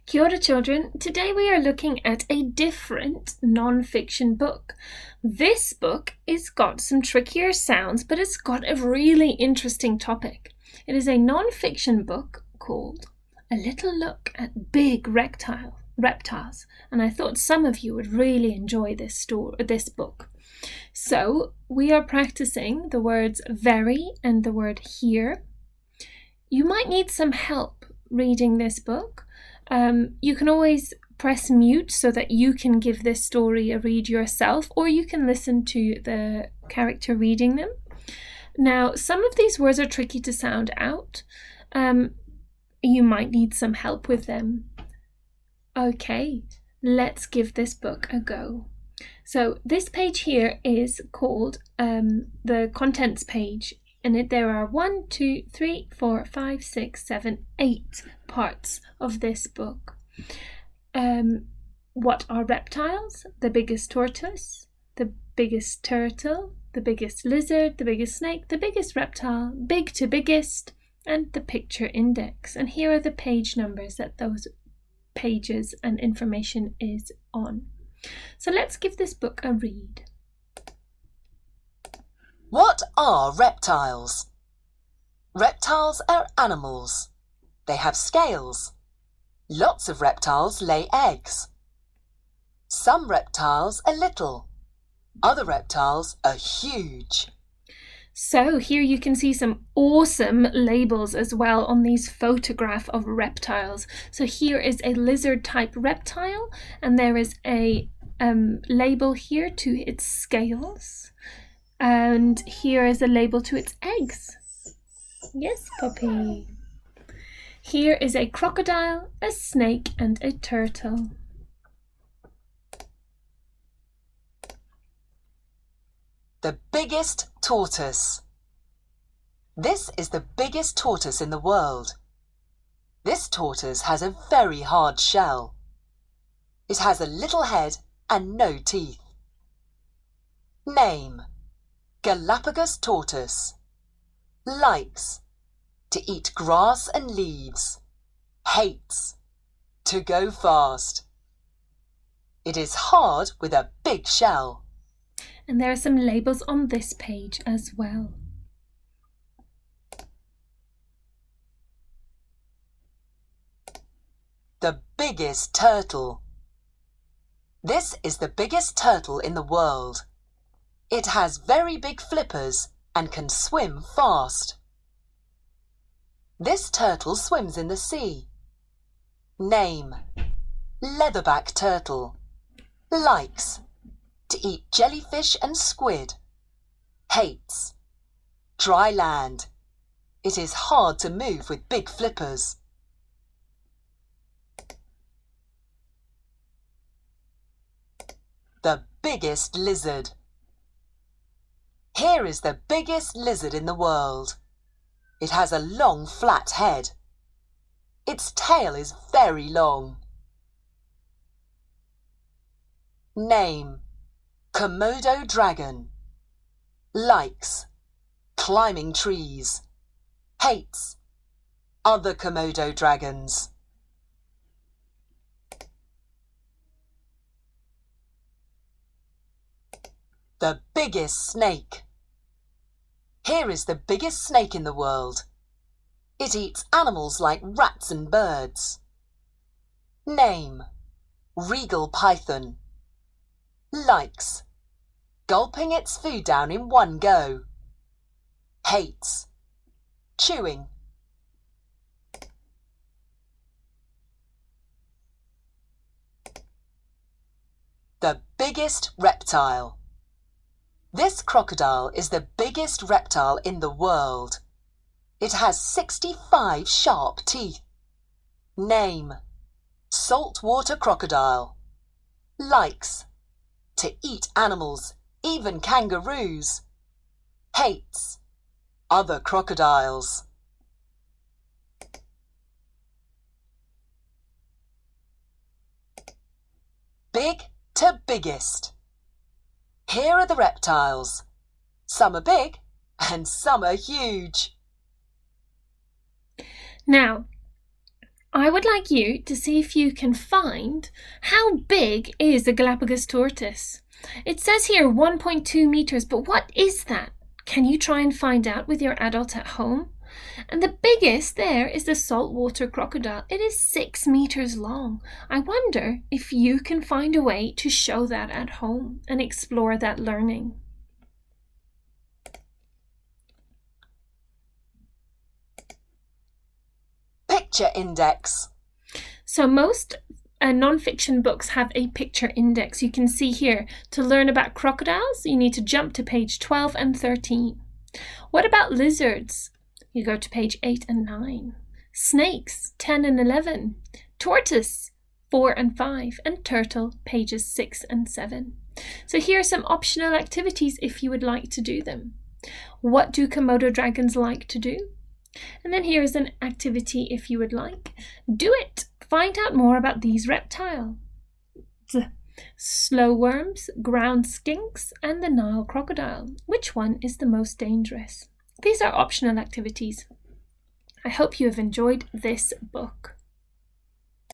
Kia ora, children. Today we are looking at a different non-fiction book. This book has got some trickier sounds, but it's got a really interesting topic. It is a non-fiction book called A Little Look at Big Reptiles, and I thought some of you would really enjoy this book. So we are practicing the words very and the word here. You might need some help reading this book. You can always press mute so that you can give this story a read yourself, or you can listen to the character reading them. Now, some of these words are tricky to sound out. You might need some help with them. Okay, let's give this book a go. So this page here is called the contents page. And there are 1, 2, 3, 4, 5, 6, 7, 8 parts of this book. What are reptiles? The biggest tortoise, the biggest turtle, the biggest lizard, the biggest snake, the biggest reptile, big to biggest, and the picture index. And here are the page numbers that those pages and information is on. So let's give this book a read. What are reptiles? Reptiles are animals. They have scales. Lots of reptiles lay eggs. Some reptiles are little. Other reptiles are huge. So here you can see some awesome labels as well on these photograph of reptiles. So here is a lizard type reptile, and there is a label here to its scales. And here is a label to its eggs. Yes, Poppy. Here is a crocodile, a snake, and a turtle. The biggest tortoise. This is the biggest tortoise in the world. This tortoise has a very hard shell. It has a little head and no teeth. Name: Galapagos tortoise. Likes: to eat grass and leaves. Hates: to go fast. It is hard with a big shell. And there are some labels on this page as well. The biggest turtle. This is the biggest turtle in the world. It has very big flippers and can swim fast. This turtle swims in the sea. Name: leatherback turtle. Likes: to eat jellyfish and squid. Hates: dry land. It is hard to move with big flippers. The biggest lizard. Here is the biggest lizard in the world. It has a long, flat head. Its tail is very long. Name: Komodo dragon. Likes: climbing trees. Hates: other Komodo dragons. The biggest snake. Here is the biggest snake in the world. It eats animals like rats and birds. Name: regal python. Likes: gulping its food down in one go. Hates: chewing. The biggest reptile. This crocodile is the biggest reptile in the world. It has 65 sharp teeth. Name: saltwater crocodile. Likes: to eat animals, even kangaroos. Hates: other crocodiles. Big to biggest. Here are the reptiles. Some are big and some are huge. Now, I would like you to see if you can find how big is a Galapagos tortoise. It says here 1.2 meters, but what is that? Can you try and find out with your adult at home? And the biggest there is the saltwater crocodile. It is 6 meters long. I wonder if you can find a way to show that at home and explore that learning. Picture index. So most non-fiction books have a picture index. You can see here, to learn about crocodiles, you need to jump to page 12 and 13. What about lizards? You go to page 8 and 9. Snakes, 10 and 11. Tortoise, 4 and 5. And turtle, pages 6 and 7. So here are some optional activities if you would like to do them. What do Komodo dragons like to do? And then here is an activity if you would like. Do it! Find out more about these reptiles. Slow worms, ground skinks, and the Nile crocodile. Which one is the most dangerous? These are optional activities. I hope you have enjoyed this book.